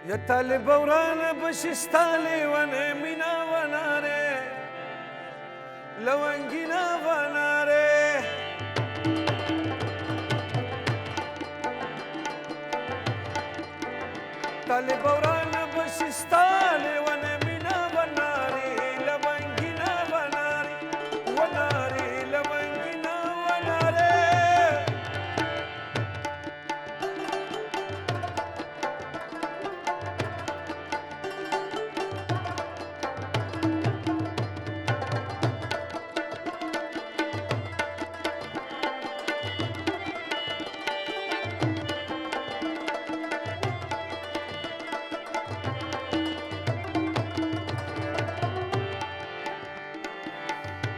يا طالب ورانا بشستالي وانا منا وناري لو انجينا وناري طالب ورانا بشستالي وانا منا وناري لو انجينا وناري وناري لو انجينا وناري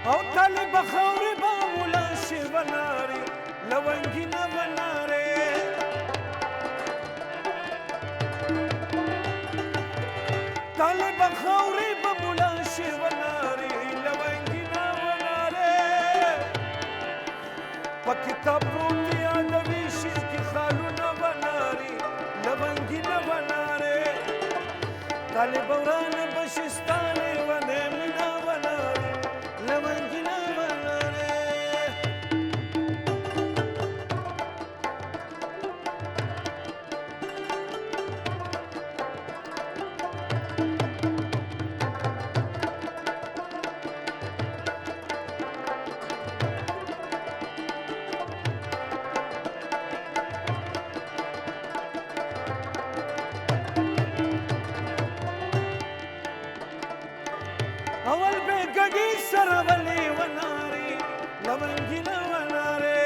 او طالب خوري بامولا شي وناري لو انجينا وناري طالب خوري بامولا شي وناري لو انجينا وناري وكتاب روتي ادوي شي خالونا وناري لو انجينا وناري طالب ورانا بشستاني ونمنا وناري لو انجينا وناري اول بقدي سرولي وناري لو انجينا وناري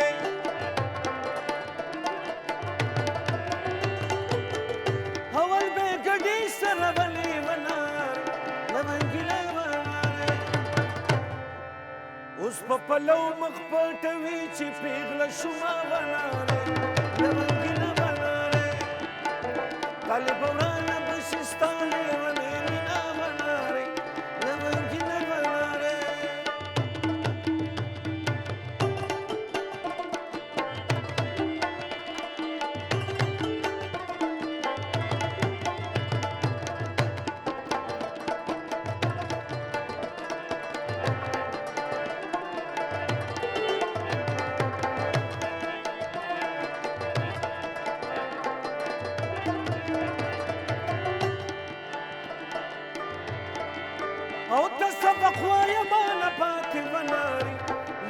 اول بقدي سرولي وناري لو انجينا وناري اوس په لو مخپټوي چې پیغله شوما وناري لو انجينا وناري طالب ورانا بشستاني ونمنا وناري لو انجينا وناري او تسبق ويا ما باتي وناري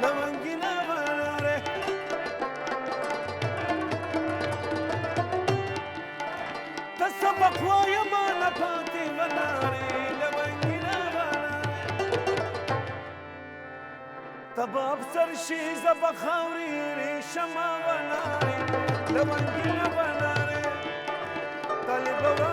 لو انجينا وناري تسبق ويا ما باتي وناري لو انجينا وناري طب ابصر شي زبق خوري ريشما وناري لو انجينا وناري طالب